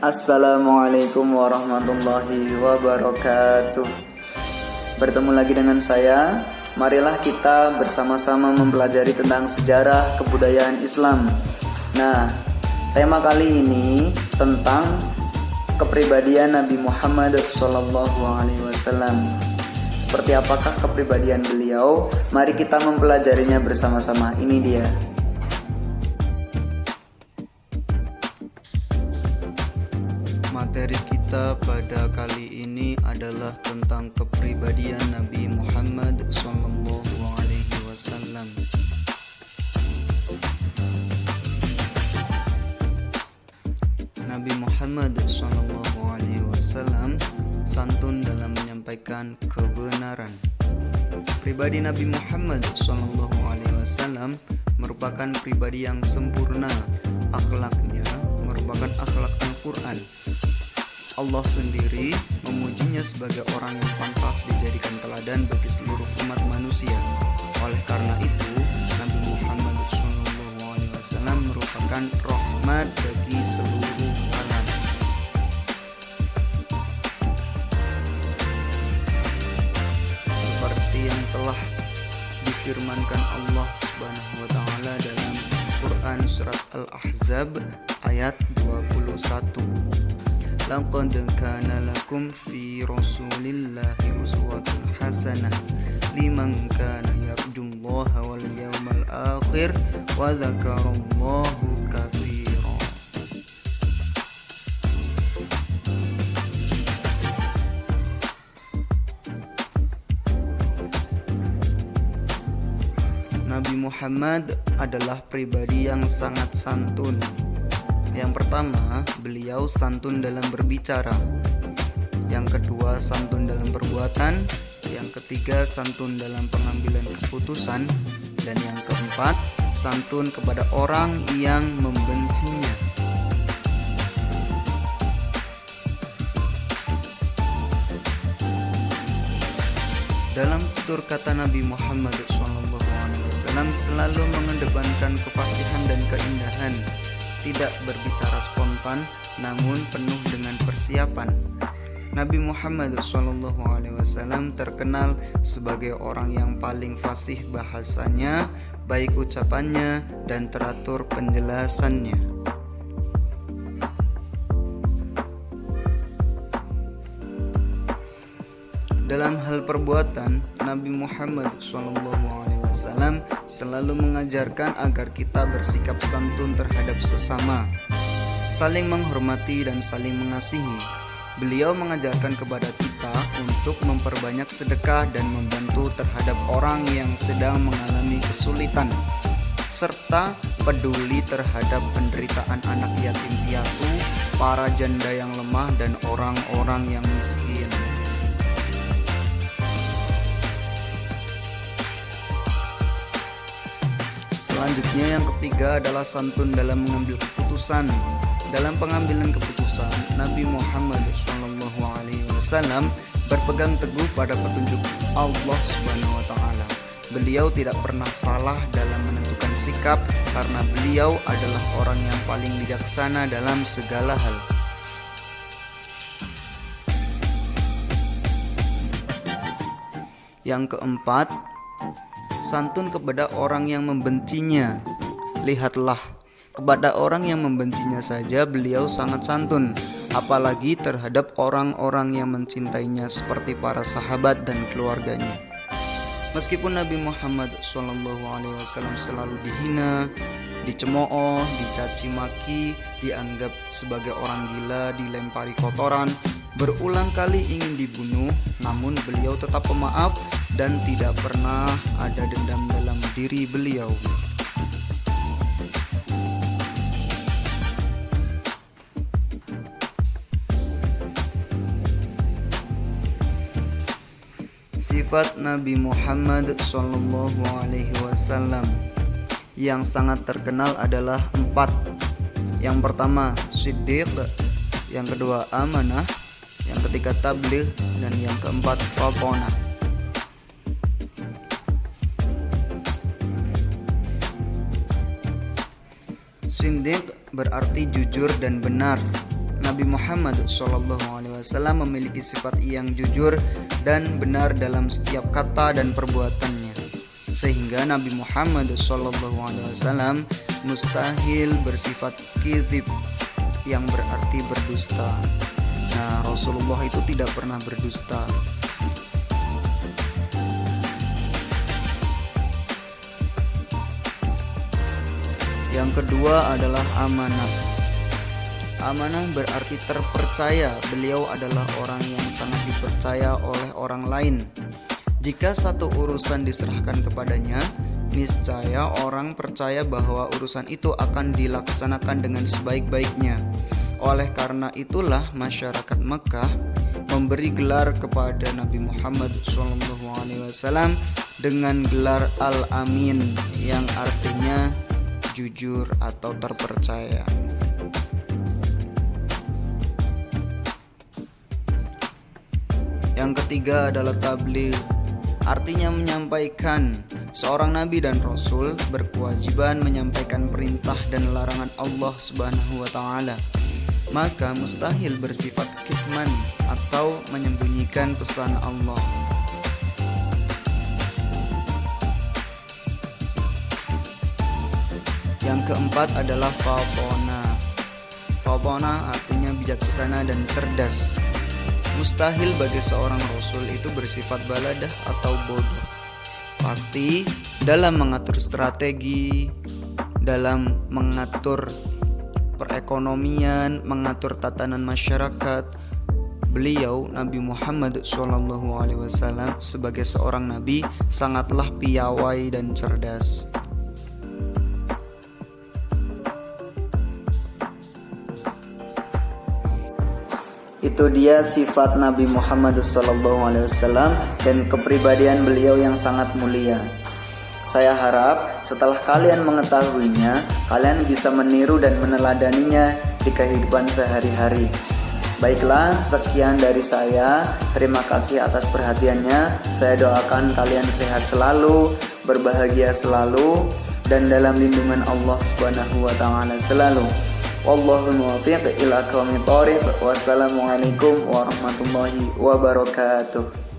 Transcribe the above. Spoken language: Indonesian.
Assalamualaikum warahmatullahi wabarakatuh. Bertemu lagi dengan saya. Marilah kita bersama-sama mempelajari tentang sejarah kebudayaan Islam. Nah, tema kali ini tentang kepribadian Nabi Muhammad SAW. Seperti apakah kepribadian beliau? Mari kita mempelajarinya bersama-sama. Ini dia. Materi kita pada kali ini adalah tentang kepribadian Nabi Muhammad SAW. Nabi Muhammad SAW santun dalam menyampaikan kebenaran. Pribadi Nabi Muhammad SAW merupakan pribadi yang sempurna. Akhlaknya merupakan akhlak Al-Quran. Allah sendiri memujinya sebagai orang yang pantas dijadikan teladan bagi seluruh umat manusia. Oleh karena itu, Nabi Muhammad SAW merupakan rahmat bagi seluruh alam. Seperti yang telah difirmankan Allah Subhanahu wa taala dalam Quran surat Al-Ahzab ayat 21. Laqad kana lakum fi rasulillahi uswatun hasanah liman kana yarjullaha wal yawmal akhir wa dzakarallaha katsiran. Nabi Muhammad adalah pribadi yang sangat santun. Yang pertama, beliau santun dalam berbicara. Yang kedua, santun dalam perbuatan. Yang ketiga, santun dalam pengambilan keputusan. Dan yang keempat, santun kepada orang yang membencinya. Dalam tutur kata Nabi Muhammad SAW selalu mengedepankan kefasihan dan keindahan. Tidak berbicara spontan, namun penuh dengan persiapan. Nabi Muhammad SAW terkenal sebagai orang yang paling fasih bahasanya, baik ucapannya dan teratur penjelasannya. Dalam hal perbuatan, Nabi Muhammad SAW selalu mengajarkan agar kita bersikap santun terhadap sesama, saling menghormati dan saling mengasihi. Beliau mengajarkan kepada kita untuk memperbanyak sedekah dan membantu terhadap orang yang sedang mengalami kesulitan, serta peduli terhadap penderitaan anak yatim piatu, para janda yang lemah, dan orang-orang yang miskin. Selanjutnya yang ketiga adalah santun dalam mengambil keputusan. Dalam pengambilan keputusan, Nabi Muhammad SAW berpegang teguh pada petunjuk Allah Subhanahu wa taala. Beliau tidak pernah salah dalam menentukan sikap karena beliau adalah orang yang paling bijaksana dalam segala hal. Yang keempat, santun kepada orang yang membencinya. Lihatlah, kepada orang yang membencinya saja beliau sangat santun, apalagi terhadap orang-orang yang mencintainya seperti para sahabat dan keluarganya. Meskipun Nabi Muhammad SAW selalu dihina, dicemooh, dicaci maki, dianggap sebagai orang gila, dilempari kotoran, berulang kali ingin dibunuh, namun beliau tetap pemaaf dan tidak pernah ada dendam dalam diri beliau. Sifat Nabi Muhammad SAW yang sangat terkenal adalah 4. Yang pertama, siddiq. Yang kedua, amanah. Yang ketiga, tabligh. Dan yang keempat, fatonah. Shindiq berarti jujur dan benar. Nabi Muhammad SAW memiliki sifat yang jujur dan benar dalam setiap kata dan perbuatannya, sehingga Nabi Muhammad SAW mustahil bersifat kizib, yang berarti berdusta. Nah, Rasulullah itu tidak pernah berdusta. Yang kedua adalah amanah. Amanah berarti terpercaya. Beliau adalah orang yang sangat dipercaya oleh orang lain. Jika satu urusan diserahkan kepadanya, niscaya orang percaya bahwa urusan itu akan dilaksanakan dengan sebaik-baiknya. Oleh karena itulah masyarakat Mekah memberi gelar kepada Nabi Muhammad SAW dengan gelar Al-Amin, yang artinya jujur atau terpercaya. Yang ketiga adalah tabligh, artinya menyampaikan. Seorang nabi dan rasul berkewajiban menyampaikan perintah dan larangan Allah Subhanahu wa taala. Maka mustahil bersifat kitman atau menyembunyikan pesan Allah. Yang keempat adalah fatonah. Fatonah artinya bijaksana dan cerdas. Mustahil bagi seorang rasul itu bersifat baladah atau bodoh. Pasti dalam mengatur strategi, dalam mengatur perekonomian, mengatur tatanan masyarakat, beliau Nabi Muhammad SAW sebagai seorang nabi sangatlah piawai dan cerdas. Itu dia sifat Nabi Muhammad SAW dan kepribadian beliau yang sangat mulia. Saya harap setelah kalian mengetahuinya, kalian bisa meniru dan meneladaninya di kehidupan sehari-hari. Baiklah, sekian dari saya. Terima kasih atas perhatiannya. Saya doakan kalian sehat selalu, berbahagia selalu, dan dalam lindungan Allah Subhanahu wa taala selalu. Wallahu muwaffiq ila aqwamit thoriq. Wassalamualaikum warahmatullahi wabarakatuh.